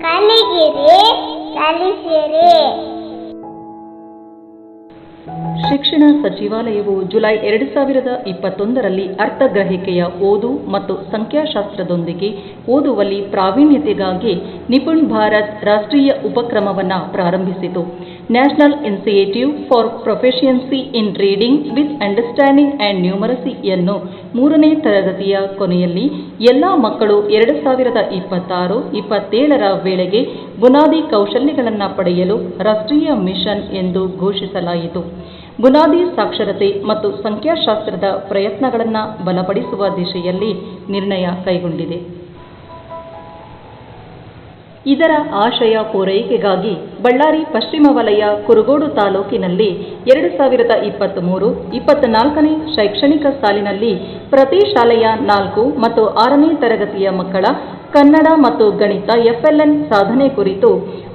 ಕಲಿಗಿರಿ ಕಲಿಸಿರಿ. ಶಿಕ್ಷಣ ಸಚಿವಾಲಯವು ಜುಲೈ 2021ರಲ್ಲಿ ಅರ್ಥಗ್ರಹಿಕೆಯ ಓದು ಮತ್ತು ಸಂಖ್ಯಾಶಾಸ್ತ್ರದೊಂದಿಗೆ ಓದುವಲ್ಲಿ ಪ್ರಾವೀಣ್ಯತೆಗಾಗಿ ನಿಪುಣ್ ಭಾರತ್ ರಾಷ್ಟ್ರೀಯ ಉಪಕ್ರಮವನ್ನು ಪ್ರಾರಂಭಿಸಿತು. National initiative for proficiency in reading with understanding and ನ್ಯೂಮರಸಿಯನ್ನು 3ನೇ ತರಗತಿಯ ಕೊನೆಯಲ್ಲಿ ಎಲ್ಲ ಮಕ್ಕಳು 2026-27ರ ವೇಳೆಗೆ ಬುನಾದಿ ಕೌಶಲ್ಯಗಳನ್ನು ಪಡೆಯಲು ರಾಷ್ಟ್ರೀಯ ಮಿಷನ್ ಎಂದು ಘೋಷಿಸಲಾಯಿತು. ಬುನಾದಿ ಸಾಕ್ಷರತೆ ಮತ್ತು ಸಂಖ್ಯಾಶಾಸ್ತ್ರದ ಪ್ರಯತ್ನಗಳನ್ನು ಬಲಪಡಿಸುವ ದಿಶೆಯಲ್ಲಿ ನಿರ್ಣಯ ಕೈಗೊಂಡಿದೆ. ಇದರ ಆಶಯ ಪೂರೈಕೆಗಾಗಿ ಬಳ್ಳಾರಿ ಪಶ್ಚಿಮ ವಲಯ ಕುರುಗೋಡು ತಾಲೂಕಿನಲ್ಲಿ 2023-24ನೇ ಶೈಕ್ಷಣಿಕ ಸಾಲಿನಲ್ಲಿ ಪ್ರತಿ ಶಾಲೆಯ 4 ಮತ್ತು 6ನೇ ತರಗತಿಯ ಮಕ್ಕಳ ಕನ್ನಡ ಮತ್ತು ಗಣಿತ FLN ಸಾಧನೆ ಕುರಿತು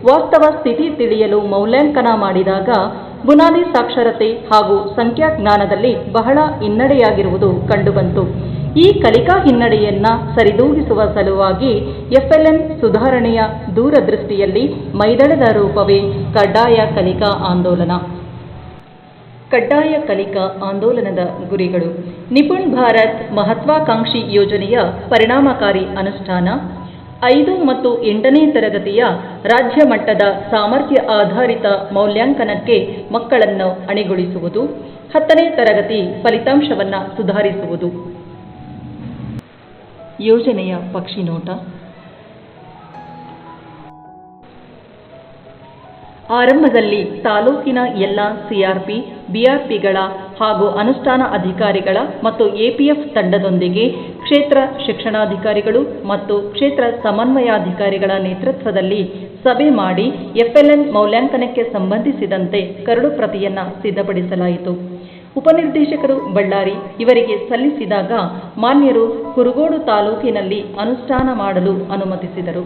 ವಾಸ್ತವ ಸ್ಥಿತಿ ತಿಳಿಯಲು ಮೌಲ್ಯಾಂಕನ ಮಾಡಿದಾಗ ಬುನಾದಿ ಸಾಕ್ಷರತೆ ಹಾಗೂ ಸಂಖ್ಯಾಜ್ಞಾನದಲ್ಲಿ ಬಹಳ ಹಿನ್ನಡೆಯಾಗಿರುವುದು ಕಂಡುಬಂತು. ಈ ಕಲಿಕಾ ಹಿನ್ನಡೆಯನ್ನು ಸರಿದೂಗಿಸುವ ಸಲುವಾಗಿ FLN ಸುಧಾರಣೆಯ ದೂರದೃಷ್ಟಿಯಲ್ಲಿ ಮೈದಳೆದ ರೂಪವೇ ಕಡ್ಡಾಯ ಕಲಿಕಾ ಆಂದೋಲನ. ಕಡ್ಡಾಯ ಕಲಿಕಾ ಆಂದೋಲನದ ಗುರಿಗಳು: ನಿಪುಣ್ ಭಾರತ್ ಮಹತ್ವಾಕಾಂಕ್ಷಿ ಯೋಜನೆಯ ಪರಿಣಾಮಕಾರಿ ಅನುಷ್ಠಾನ, 5 ಮತ್ತು 8ನೇ ತರಗತಿಯ ರಾಜ್ಯ ಮಟ್ಟದ ಸಾಮರ್ಥ್ಯ ಆಧಾರಿತ ಮೌಲ್ಯಾಂಕನಕ್ಕೆ ಮಕ್ಕಳನ್ನು ಅಣಿಗೊಳಿಸುವುದು, 10ನೇ ತರಗತಿ ಫಲಿತಾಂಶವನ್ನು ಸುಧಾರಿಸುವುದು. ಯೋಜನೆಯ ಪಕ್ಷಿನೋಟ. ಆರಂಭದಲ್ಲಿ ತಾಲೂಕಿನ ಎಲ್ಲ CRP, BRPಗಳ ಹಾಗೂ ಅನುಷ್ಠಾನ ಅಧಿಕಾರಿಗಳ ಮತ್ತು APF ತಂಡದೊಂದಿಗೆ ಕ್ಷೇತ್ರ ಶಿಕ್ಷಣಾಧಿಕಾರಿಗಳು ಮತ್ತು ಕ್ಷೇತ್ರ ಸಮನ್ವಯಾಧಿಕಾರಿಗಳ ನೇತೃತ್ವದಲ್ಲಿ ಸಭೆ ಮಾಡಿ FLN ಮೌಲ್ಯಾಂಕನಕ್ಕೆ ಸಂಬಂಧಿಸಿದಂತೆ ಕರಡು ಪ್ರತಿಯನ್ನು ಸಿದ್ಧಪಡಿಸಲಾಯಿತು. ಉಪನಿರ್ದೇಶಕರು ಬಳ್ಳಾರಿ ಇವರಿಗೆ ಸಲ್ಲಿಸಿದಾಗ ಮಾನ್ಯರು ಕುರುಗೋಡು ತಾಲೂಕಿನಲ್ಲಿ ಅನುಷ್ಠಾನ ಮಾಡಲು ಅನುಮತಿಸಿದರು.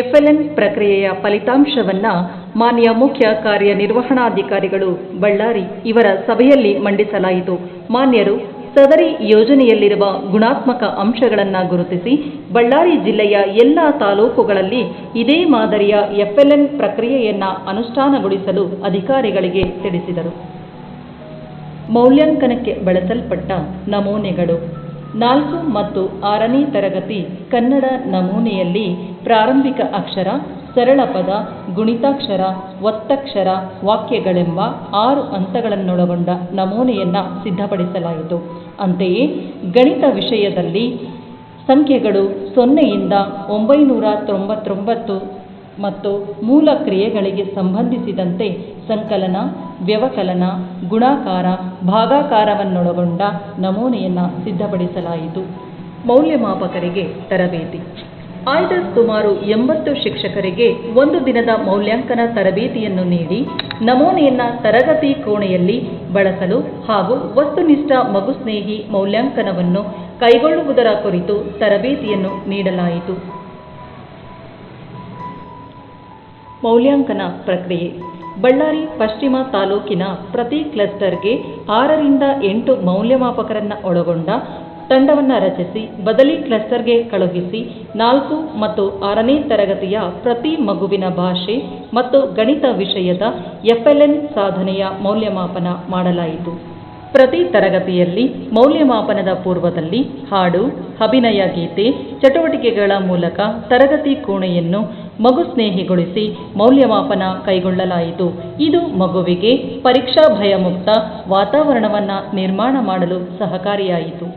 FLN ಪ್ರಕ್ರಿಯೆಯ ಫಲಿತಾಂಶವನ್ನು ಮಾನ್ಯ ಮುಖ್ಯ ಕಾರ್ಯನಿರ್ವಹಣಾಧಿಕಾರಿಗಳು ಬಳ್ಳಾರಿ ಇವರ ಸಭೆಯಲ್ಲಿ ಮಂಡಿಸಲಾಯಿತು. ಮಾನ್ಯರು ಸದರಿ ಯೋಜನೆಯಲ್ಲಿರುವ ಗುಣಾತ್ಮಕ ಅಂಶಗಳನ್ನು ಗುರುತಿಸಿ ಬಳ್ಳಾರಿ ಜಿಲ್ಲೆಯ ಎಲ್ಲ ತಾಲೂಕುಗಳಲ್ಲಿ ಇದೇ ಮಾದರಿಯ FLN ಪ್ರಕ್ರಿಯೆಯನ್ನು ಅನುಷ್ಠಾನಗೊಳಿಸಲು ಅಧಿಕಾರಿಗಳಿಗೆ ತಿಳಿಸಿದರು. ಮೌಲ್ಯಾಂಕನಕ್ಕೆ ಬಳಸಲ್ಪಟ್ಟ ನಮೂನೆಗಳು: 4 ಮತ್ತು 6ನೇ ತರಗತಿ ಕನ್ನಡ ನಮೂನೆಯಲ್ಲಿ ಪ್ರಾರಂಭಿಕ ಅಕ್ಷರ, ಸರಳ ಪದ, ಗುಣಿತಾಕ್ಷರ, ಒತ್ತಕ್ಷರ, ವಾಕ್ಯಗಳೆಂಬ 6 ಹಂತಗಳನ್ನೊಳಗೊಂಡ ನಮೂನೆಯನ್ನು ಸಿದ್ಧಪಡಿಸಲಾಯಿತು. ಅಂತೆಯೇ ಗಣಿತ ವಿಷಯದಲ್ಲಿ ಸಂಖ್ಯೆಗಳು 0ಯಿಂದ 999 ಮತ್ತು ಮೂಲ ಕ್ರಿಯೆಗಳಿಗೆ ಸಂಬಂಧಿಸಿದಂತೆ ಸಂಕಲನ, ವ್ಯವಕಲನ, ಗುಣಾಕಾರ, ಭಾಗಾಕಾರವನ್ನೊಳಗೊಂಡ ನಮೂನೆಯನ್ನು ಸಿದ್ಧಪಡಿಸಲಾಯಿತು. ಮೌಲ್ಯಮಾಪಕರಿಗೆ ತರಬೇತಿ: ಆಯ್ದ ಸುಮಾರು 80 ಶಿಕ್ಷಕರಿಗೆ 1 ದಿನದ ಮೌಲ್ಯಾಂಕನ ತರಬೇತಿಯನ್ನು ನೀಡಿ ನಮೂನೆಯನ್ನು ತರಗತಿ ಕೋಣೆಯಲ್ಲಿ ಬಳಸಲು ಹಾಗೂ ವಸ್ತುನಿಷ್ಠ ಮಗುಸ್ನೇಹಿ ಮೌಲ್ಯಾಂಕನವನ್ನು ಕೈಗೊಳ್ಳುವುದರ ಕುರಿತು ತರಬೇತಿಯನ್ನು ನೀಡಲಾಯಿತು. ಮೌಲ್ಯಾಂಕನ ಪ್ರಕ್ರಿಯೆ: ಬಳ್ಳಾರಿ ಪಶ್ಚಿಮ ತಾಲೂಕಿನ ಪ್ರತಿ ಕ್ಲಸ್ಟರ್ಗೆ 6ರಿಂದ 8 ಮೌಲ್ಯಮಾಪಕರನ್ನು ಒಳಗೊಂಡ ತಂಡವನ್ನು ರಚಿಸಿ ಬದಲಿ ಕ್ಲಸ್ಟರ್ಗೆ ಕಳುಹಿಸಿ 4 ಮತ್ತು 6ನೇ ತರಗತಿಯ ಪ್ರತಿ ಮಗುವಿನ ಭಾಷೆ ಮತ್ತು ಗಣಿತ ವಿಷಯದ FLN ಸಾಧನೆಯ ಮೌಲ್ಯಮಾಪನ ಮಾಡಲಾಯಿತು. ಪ್ರತಿ ತರಗತಿಯಲ್ಲಿ ಮೌಲ್ಯಮಾಪನದ ಪೂರ್ವದಲ್ಲಿ ಹಾಡು, ಅಭಿನಯ ಗೀತೆ ಚಟುವಟಿಕೆಗಳ ಮೂಲಕ ತರಗತಿ ಕೋಣೆಯನ್ನು ಮಗುಸ್ನೇಹಿಗೊಳಿಸಿ ಮೌಲ್ಯಮಾಪನ ಕೈಗೊಳ್ಳಲಾಯಿತು. ಇದು ಮಗುವಿಗೆ ಪರೀಕ್ಷಾ ಭಯಮುಕ್ತ ವಾತಾವರಣವನ್ನು ನಿರ್ಮಾಣ ಮಾಡಲು ಸಹಕಾರಿಯಾಯಿತು.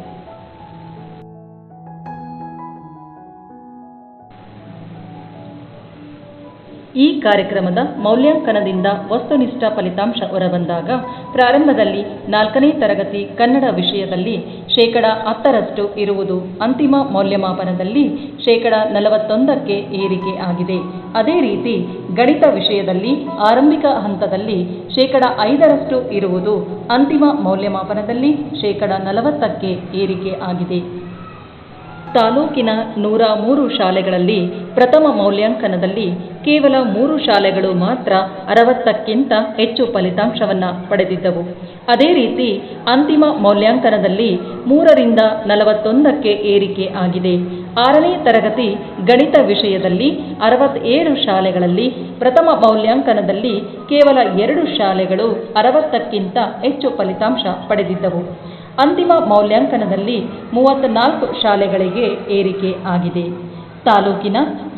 ಈ ಕಾರ್ಯಕ್ರಮದ ಮೌಲ್ಯಾಂಕನದಿಂದ ವಸ್ತುನಿಷ್ಠ ಫಲಿತಾಂಶ ಹೊರಬಂದಾಗ ಪ್ರಾರಂಭದಲ್ಲಿ 4ನೇ ತರಗತಿ ಕನ್ನಡ ವಿಷಯದಲ್ಲಿ 10% ಇರುವುದು ಅಂತಿಮ ಮೌಲ್ಯಮಾಪನದಲ್ಲಿ 41ಕ್ಕೆ ಏರಿಕೆ ಆಗಿದೆ. ಅದೇ ರೀತಿ ಗಣಿತ ವಿಷಯದಲ್ಲಿ ಆರಂಭಿಕ ಹಂತದಲ್ಲಿ 5% ಇರುವುದು ಅಂತಿಮ ಮೌಲ್ಯಮಾಪನದಲ್ಲಿ 40ಕ್ಕೆ ಏರಿಕೆ ಆಗಿದೆ. ತಾಲೂಕಿನ 103 ಶಾಲೆಗಳಲ್ಲಿ ಪ್ರಥಮ ಮೌಲ್ಯಾಂಕನದಲ್ಲಿ ಕೇವಲ 3 ಶಾಲೆಗಳು ಮಾತ್ರ 60ಕ್ಕಿಂತ ಹೆಚ್ಚು ಫಲಿತಾಂಶವನ್ನು ಪಡೆದಿದ್ದವು. ಅದೇ ರೀತಿ ಅಂತಿಮ ಮೌಲ್ಯಾಂಕನದಲ್ಲಿ 3ರಿಂದ 41ಕ್ಕೆ ಏರಿಕೆ ಆಗಿದೆ. 6ನೇ ತರಗತಿ ಗಣಿತ ವಿಷಯದಲ್ಲಿ 67 ಶಾಲೆಗಳಲ್ಲಿ ಪ್ರಥಮ ಮೌಲ್ಯಾಂಕನದಲ್ಲಿ ಕೇವಲ 2 ಶಾಲೆಗಳು 60ಕ್ಕಿಂತ ಹೆಚ್ಚು ಫಲಿತಾಂಶ ಪಡೆದಿದ್ದವು. ಅಂತಿಮ ಮೌಲ್ಯಾಂಕನದಲ್ಲಿ 34 ಶಾಲೆಗಳಿಗೆ ಏರಿಕೆ ಆಗಿದೆ. ತಾಲೂಕಿನ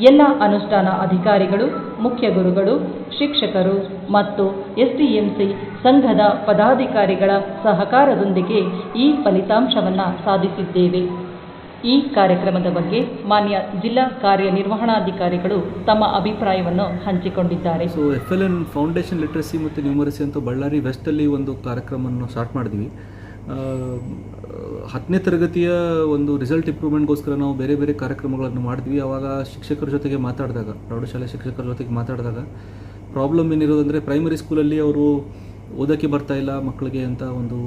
ಎಲ್ಲ ಅನುಷ್ಠಾನ ಅಧಿಕಾರಿಗಳು, ಮುಖ್ಯ ಗುರುಗಳು, ಶಿಕ್ಷಕರು ಮತ್ತು ಎಸ್ಡಿಎಂಸಿ ಸಂಘದ ಪದಾಧಿಕಾರಿಗಳ ಸಹಕಾರದೊಂದಿಗೆ ಈ ಫಲಿತಾಂಶವನ್ನು ಸಾಧಿಸಿದ್ದೇವೆ. ಈ ಕಾರ್ಯಕ್ರಮದ ಬಗ್ಗೆ ಮಾನ್ಯ ಜಿಲ್ಲಾ ಕಾರ್ಯನಿರ್ವಹಣಾಧಿಕಾರಿಗಳು ತಮ್ಮ ಅಭಿಪ್ರಾಯವನ್ನು ಹಂಚಿಕೊಂಡಿದ್ದಾರೆ. ಸೊ FLN ಫೌಂಡೇಶನ್ ಲಿಟ್ರಸಿ ಮತ್ತು ನ್ಯೂಮರಸಿ ಅಂತ ಬಳ್ಳಾರಿ ವೆಸ್ಟಲ್ಲಿ ಒಂದು ಕಾರ್ಯಕ್ರಮವನ್ನು ಸ್ಟಾರ್ಟ್ ಮಾಡಿದ್ವಿ. 10ನೇ ತರಗತಿಯ ಒಂದು ರಿಸಲ್ಟ್ ಇಂಪ್ರೂವ್ಮೆಂಟ್ಗೋಸ್ಕರ ನಾವು ಬೇರೆ ಬೇರೆ ಕಾರ್ಯಕ್ರಮಗಳನ್ನು ಮಾಡಿದ್ವಿ. ಆವಾಗ ಶಿಕ್ಷಕರ ಜೊತೆಗೆ ಮಾತಾಡಿದಾಗ, ಪ್ರೌಢಶಾಲೆ ಶಿಕ್ಷಕರ ಜೊತೆಗೆ ಮಾತಾಡಿದಾಗ ಪ್ರಾಬ್ಲಮ್ ಏನಿರೋದಂದರೆ ಪ್ರೈಮರಿ ಸ್ಕೂಲಲ್ಲಿ ಅವರು ಓದೋಕ್ಕೆ ಬರ್ತಾಯಿಲ್ಲ ಮಕ್ಕಳಿಗೆ ಅಂತ, ಒಂದು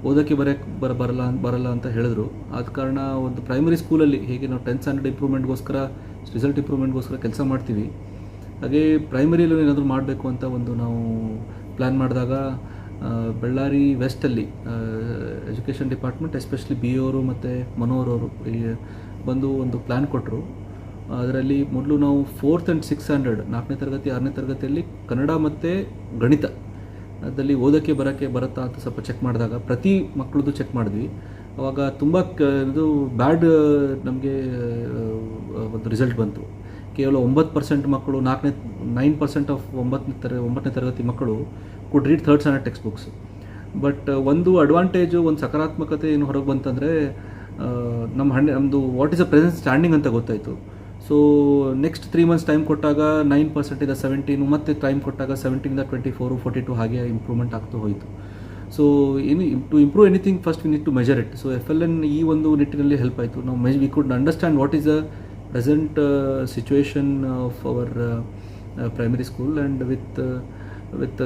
ಓದೋಕ್ಕೆ ಬರಲ್ಲ ಅಂತ ಹೇಳಿದ್ರು. ಆದ ಕಾರಣ ಒಂದು ಪ್ರೈಮರಿ ಸ್ಕೂಲಲ್ಲಿ ಹೇಗೆ ನಾವು 10th ಸ್ಟ್ಯಾಂಡರ್ಡ್ ಇಂಪ್ರೂವ್ಮೆಂಟ್ಗೋಸ್ಕರ, ರಿಸಲ್ಟ್ ಇಂಪ್ರೂವ್ಮೆಂಟ್ಗೋಸ್ಕರ ಕೆಲಸ ಮಾಡ್ತೀವಿ, ಹಾಗೆ ಪ್ರೈಮರಿಯಲ್ಲೂ ಏನಾದರೂ ಮಾಡಬೇಕು ಅಂತ ಒಂದು ನಾವು ಪ್ಲ್ಯಾನ್ ಮಾಡಿದಾಗ ಬಳ್ಳಾರಿ ವೆಸ್ಟಲ್ಲಿ ಎಜುಕೇಷನ್ ಡಿಪಾರ್ಟ್ಮೆಂಟ್, ಎಸ್ಪೆಷಲಿ BA ಅವರು ಮತ್ತು ಮನೋಹರ್ ಬಂದು ಒಂದು ಪ್ಲ್ಯಾನ್ ಕೊಟ್ಟರು. ಅದರಲ್ಲಿ ಮೊದಲು ನಾವು 4th and 6th ಸ್ಟ್ಯಾಂಡರ್ಡ್ 4ನೇ ತರಗತಿ 6ನೇ ತರಗತಿಯಲ್ಲಿ ಕನ್ನಡ ಮತ್ತು ಗಣಿತ ಅದರಲ್ಲಿ ಓದೋಕ್ಕೆ ಬರುತ್ತಾ ಅಂತ ಸ್ವಲ್ಪ ಚೆಕ್ ಮಾಡಿದಾಗ ಪ್ರತಿ ಮಕ್ಕಳದ್ದು ಚೆಕ್ ಮಾಡಿದ್ವಿ. ಆವಾಗ ತುಂಬ ಇದು ಬ್ಯಾಡ್ ನಮಗೆ ಒಂದು ರಿಸಲ್ಟ್ ಬಂತು. ಕೇವಲ 9% ಮಕ್ಕಳು 9% ಆಫ್ 9ನೇ ತರಗತಿ ಮಕ್ಕಳು ಕುಡ್ read 3rd standard text books. But ಒಂದು ಅಡ್ವಾಂಟೇಜು, ಒಂದು ಸಕಾರಾತ್ಮಕತೆ ಏನು ಹೊರಗೆ ಬಂತಂದರೆ ನಮ್ಮದು what is a present standing ಅಂತ ಗೊತ್ತಾಯಿತು. ಸೊ ನೆಕ್ಸ್ಟ್ 3 months ಟೈಮ್ ಕೊಟ್ಟಾಗ 9% 17, ಮತ್ತು ಟೈಮ್ ಕೊಟ್ಟಾಗ 17 24, 42 ಹಾಗೆ ಇಂಪ್ರೂವ್ಮೆಂಟ್ ಆಗ್ತಾ ಹೋಯಿತು. So to improve anything first we need to measure it. So FLN ಈ ಒಂದು ನಿಟ್ಟಿನಲ್ಲಿ ಹೆಲ್ಪ್ ಆಯಿತು. ನಾವು we could understand what is a present situation of our primary school and with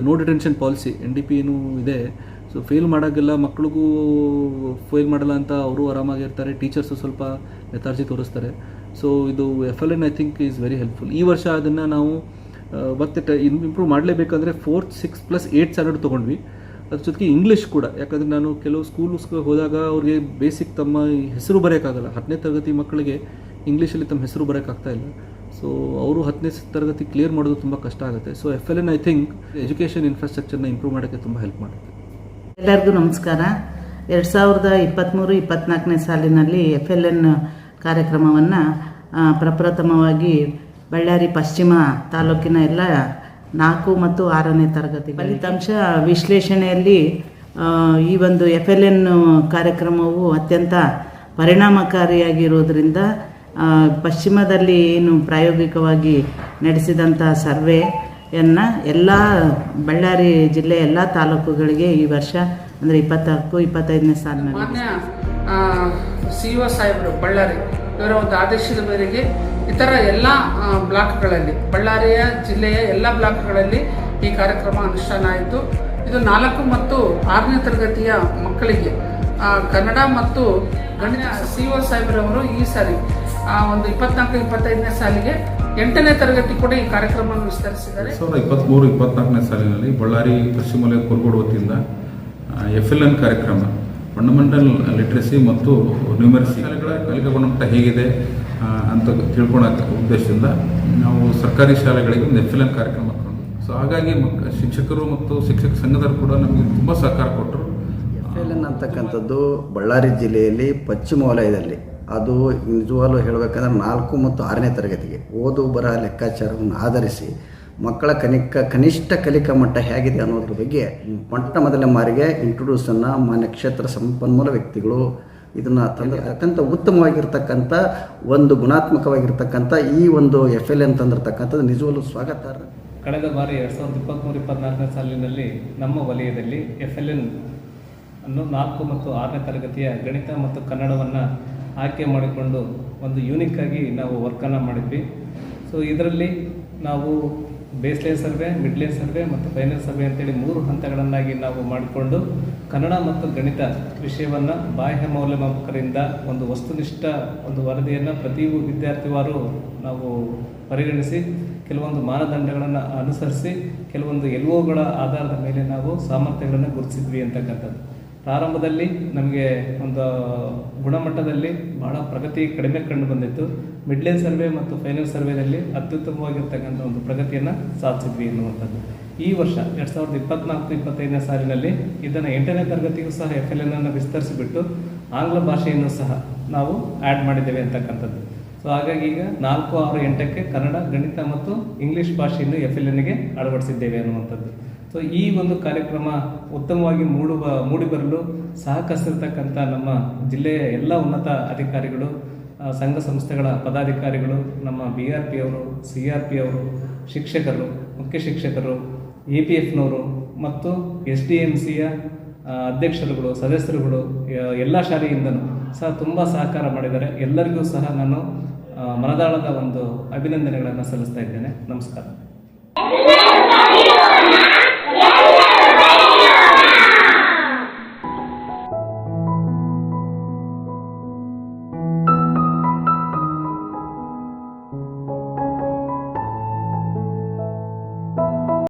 no detention policy NDP ಏನೂ ಇದೆ. So fail ಮಾಡೋಕ್ಕೆಲ್ಲ ಮಕ್ಕಳಿಗೂ fail ಮಾಡಲ್ಲ ಅಂತ ಅವರು ಆರಾಮಾಗಿರ್ತಾರೆ, ಟೀಚರ್ಸು ಸ್ವಲ್ಪ ಲೆಥಾರ್ಜಿ ತೋರಿಸ್ತಾರೆ. ಸೊ ಇದು FLN I think is very helpful. ಈ ವರ್ಷ ಅದನ್ನು ನಾವು ಮತ್ತೆ improve ಮಾಡಲೇಬೇಕಂದ್ರೆ 4th, 6th + 8th standard ತೊಗೊಂಡ್ವಿ. ಅದ್ರ ಜೊತೆಗೆ ಇಂಗ್ಲೀಷ್ ಕೂಡ, ಯಾಕಂದರೆ ನಾನು ಕೆಲವು ಸ್ಕೂಲ್ಸ್ಗೆ ಹೋದಾಗ ಅವ್ರಿಗೆ ಬೇಸಿಕ್ ತಮ್ಮ ಹೆಸರು ಬರೆಯೋಕ್ಕಾಗಲ್ಲ. 10ನೇ ತರಗತಿ ಮಕ್ಕಳಿಗೆ ಇಂಗ್ಲೀಷಲ್ಲಿ ತಮ್ಮ ಹೆಸರು ಬರೆಯೋಕ್ಕಾಗ್ತಾಯಿಲ್ಲ. ಸೊ ಅವರು 10ನೇ ತರಗತಿ ಕ್ಲಿಯರ್ ಮಾಡೋದು ತುಂಬ ಕಷ್ಟ ಆಗುತ್ತೆ. So FLN I think education ಇನ್ಫ್ರಾಸ್ಟ್ರಕ್ಚರ್ನ ಇಂಪ್ರೂವ್ ಮಾಡೋಕ್ಕೆ ತುಂಬ ಹೆಲ್ಪ್ ಮಾಡುತ್ತೆ. ಎಲ್ಲರಿಗೂ ನಮಸ್ಕಾರ. 2023-24ನೇ ಸಾಲಿನಲ್ಲಿ FLN ಕಾರ್ಯಕ್ರಮವನ್ನು ಪ್ರಪ್ರಥಮವಾಗಿ ಬಳ್ಳಾರಿ ಪಶ್ಚಿಮ ತಾಲೂಕಿನ ಎಲ್ಲ 4 ಮತ್ತು 6ನೇ ತರಗತಿ ಫಲಿತಾಂಶ ವಿಶ್ಲೇಷಣೆಯಲ್ಲಿ ಈ ಒಂದು FLN ಕಾರ್ಯಕ್ರಮವು ಅತ್ಯಂತ ಪರಿಣಾಮಕಾರಿಯಾಗಿರೋದರಿಂದ ಪಶ್ಚಿಮದಲ್ಲಿ ಏನು ಪ್ರಾಯೋಗಿಕವಾಗಿ ನಡೆಸಿದಂಥ ಸರ್ವೆಯನ್ನು ಎಲ್ಲ ಬಳ್ಳಾರಿ ಜಿಲ್ಲೆಯ ಎಲ್ಲ ತಾಲೂಕುಗಳಿಗೆ ಈ ವರ್ಷ ಅಂದರೆ 24-25ನೇ ಸಾಲಿನಲ್ಲಿ ಮಾನ್ಯ CO ಸಾಹೇಬರು ಬಳ್ಳಾರಿ ಇವರ ಒಂದು ಆದೇಶದ ಮೇರೆಗೆ ಇತರ ಎಲ್ಲ ಬ್ಲಾಕ್ಗಳಲ್ಲಿ, ಬಳ್ಳಾರಿಯ ಜಿಲ್ಲೆಯ ಎಲ್ಲ ಬ್ಲಾಕ್ಗಳಲ್ಲಿ ಈ ಕಾರ್ಯಕ್ರಮ ಅನುಷ್ಠಾನ ಆಯಿತು. ಇದು 4 ಮತ್ತು 6ನೇ ತರಗತಿಯ ಮಕ್ಕಳಿಗೆ ಕನ್ನಡ ಮತ್ತು ಗಣಿತ CO ಸಾಹೇಬರವರು ಈ ಸಾರಿ ಒಂದು 24-25ನೇ ಸಾಲಿಗೆ 8ನೇ ತರಗತಿ ಕೂಡ ಈ ಕಾರ್ಯಕ್ರಮವನ್ನು ವಿಸ್ತರಿಸಿದ್ದಾರೆ. 2023-24ನೇ ಸಾಲಿನಲ್ಲಿ ಬಳ್ಳಾರಿ ಪಶ್ಚಿಮ ವಲಯ ಕುರುಗೋಡು ವತಿಯಿಂದ FLN ಕಾರ್ಯಕ್ರಮ, ಫಂಡಮೆಂಟಲ್ ಲಿಟ್ರಸಿ ಮತ್ತು ನ್ಯೂಮರಸಿ ಶಾಲೆಗಳ ಕಲಿಕಾ ಗುಣಮಟ್ಟ ಹೇಗಿದೆ ಅಂತ ತಿಳ್ಕೊಳ್ಳೋ ಉದ್ದೇಶದಿಂದ ನಾವು ಸರ್ಕಾರಿ ಶಾಲೆಗಳಿಗೆ ಒಂದು FLN ಕಾರ್ಯಕ್ರಮ ಹಾಕೊಂಡು, ಸೊ ಹಾಗಾಗಿ ಶಿಕ್ಷಕರು ಮತ್ತು ಶಿಕ್ಷಕ ಸಂಘದವರು ಕೂಡ ನಮಗೆ ತುಂಬ ಸಹಕಾರ ಕೊಟ್ಟರು. FLN ಅಂತಕ್ಕಂಥದ್ದು ಬಳ್ಳಾರಿ ಜಿಲ್ಲೆಯಲ್ಲಿ ಪಶ್ಚಿಮ ವಲಯದಲ್ಲಿ ಅದು ನಿಜವಾಗ್ಲೂ ಹೇಳಬೇಕಂದ್ರೆ 4 ಮತ್ತು 6ನೇ ತರಗತಿಗೆ ಓದು ಬರಹ ಲೆಕ್ಕಾಚಾರವನ್ನು ಆಧರಿಸಿ ಮಕ್ಕಳ ಕನಿಷ್ಠ ಕಲಿಕಾ ಮಟ್ಟ ಹೇಗಿದೆ ಅನ್ನೋದ್ರ ಬಗ್ಗೆ ಮೊದಲ ಮಾರಿಗೆ ಇಂಟ್ರೊಡ್ಯೂಸನ್ನು ಮಾನ್ಯ ಕ್ಷೇತ್ರ ಸಂಪನ್ಮೂಲ ವ್ಯಕ್ತಿಗಳು ಇದನ್ನು ತಂದಿರತಕ್ಕಂಥ ಉತ್ತಮವಾಗಿರ್ತಕ್ಕಂಥ ಒಂದು ಗುಣಾತ್ಮಕವಾಗಿರ್ತಕ್ಕಂಥ ಈ ಒಂದು FLN ತಂದಿರತಕ್ಕಂಥದ್ದು ನಿಜವಾಗ್ಲೂ ಸ್ವಾಗತಾರ್ಹ. ಕಳೆದ ಬಾರಿ 2023-24ನೇ ಸಾಲಿನಲ್ಲಿ ನಮ್ಮ ವಲಯದಲ್ಲಿ FLN ಅನ್ನು 4 ಮತ್ತು 6ನೇ ತರಗತಿಯ ಗಣಿತ ಮತ್ತು ಕನ್ನಡವನ್ನು ಆಯ್ಕೆ ಮಾಡಿಕೊಂಡು ಒಂದು ಯೂನಿಕ್ ಆಗಿ ನಾವು ವರ್ಕನ್ನು ಮಾಡಿದ್ವಿ. ಸೊ ಇದರಲ್ಲಿ ನಾವು ಬೇಸ್ಲೈನ್ ಸರ್ವೆ, ಮಿಡ್ಲೈನ್ ಸರ್ವೆ ಮತ್ತು ಫೈನಲ್ ಸರ್ವೆ ಅಂತೇಳಿ 3 ಹಂತಗಳನ್ನಾಗಿ ನಾವು ಮಾಡಿಕೊಂಡು ಕನ್ನಡ ಮತ್ತು ಗಣಿತ ವಿಷಯವನ್ನು ಬಾಹ್ಯ ಮೌಲ್ಯಮಾಪಕರಿಂದ ಒಂದು ವಸ್ತುನಿಷ್ಠ ಒಂದು ವರದಿಯನ್ನು ಪ್ರತಿ ವಿದ್ಯಾರ್ಥಿವಾರು ನಾವು ಪರಿಗಣಿಸಿ ಕೆಲವೊಂದು ಮಾನದಂಡಗಳನ್ನು ಅನುಸರಿಸಿ ಕೆಲವೊಂದು LOಗಳ ಆಧಾರದ ಮೇಲೆ ನಾವು ಸಾಮರ್ಥ್ಯಗಳನ್ನು ಗುರುತಿಸಿದ್ವಿ ಅಂತಕ್ಕಂಥದ್ದು. ಪ್ರಾರಂಭದಲ್ಲಿ ನಮಗೆ ಒಂದು ಗುಣಮಟ್ಟದಲ್ಲಿ ಬಹಳ ಪ್ರಗತಿ ಕಡಿಮೆ ಕಂಡು ಬಂದಿತ್ತು. ಮಿಡ್ಲೈನ್ ಸರ್ವೆ ಮತ್ತು ಫೈನಲ್ ಸರ್ವೆಯಲ್ಲಿ ಅತ್ಯುತ್ತಮವಾಗಿರ್ತಕ್ಕಂಥ ಒಂದು ಪ್ರಗತಿಯನ್ನು ಸಾಧಿಸಿದ್ವಿ ಎನ್ನುವಂಥದ್ದು. ಈ ವರ್ಷ 2024-25ನೇ ಸಾಲಿನಲ್ಲಿ ಇದನ್ನು 8ನೇ ತರಗತಿಗೂ ಸಹ FLN ವಿಸ್ತರಿಸಿಬಿಟ್ಟು ಆಂಗ್ಲ ಭಾಷೆಯನ್ನು ಸಹ ನಾವು ಆ್ಯಡ್ ಮಾಡಿದ್ದೇವೆ ಅಂತಕ್ಕಂಥದ್ದು. ಸೊ ಹಾಗಾಗಿ ಈಗ 4, 6, 8ಕ್ಕೆ ಕನ್ನಡ, ಗಣಿತ ಮತ್ತು ಇಂಗ್ಲೀಷ್ ಭಾಷೆಯನ್ನು FLNಗೆ ಅಳವಡಿಸಿದ್ದೇವೆ ಅನ್ನುವಂಥದ್ದು. ಸೊ ಈ ಒಂದು ಕಾರ್ಯಕ್ರಮ ಉತ್ತಮವಾಗಿ ಮೂಡಿಬರಲು ಸಹಕರಿಸಿರ್ತಕ್ಕಂಥ ನಮ್ಮ ಜಿಲ್ಲೆಯ ಎಲ್ಲ ಉನ್ನತ ಅಧಿಕಾರಿಗಳು, ಸಂಘ ಸಂಸ್ಥೆಗಳ ಪದಾಧಿಕಾರಿಗಳು, ನಮ್ಮ BRP ಅವರು, CRP ಅವರು, ಶಿಕ್ಷಕರು, ಮುಖ್ಯ ಶಿಕ್ಷಕರು, APFನವರು ಮತ್ತು SDMCಯ ಅಧ್ಯಕ್ಷರುಗಳು, ಸದಸ್ಯರುಗಳು, ಎಲ್ಲ ಶಾಲೆಯಿಂದಲೂ ಸಹ ತುಂಬ ಸಹಕಾರ ಮಾಡಿದ್ದಾರೆ. ಎಲ್ಲರಿಗೂ ಸಹ ನಾನು ಮನದಾಳದ ಒಂದು ಅಭಿನಂದನೆಗಳನ್ನು ಸಲ್ಲಿಸ್ತಾ ಇದ್ದೇನೆ. ನಮಸ್ಕಾರ.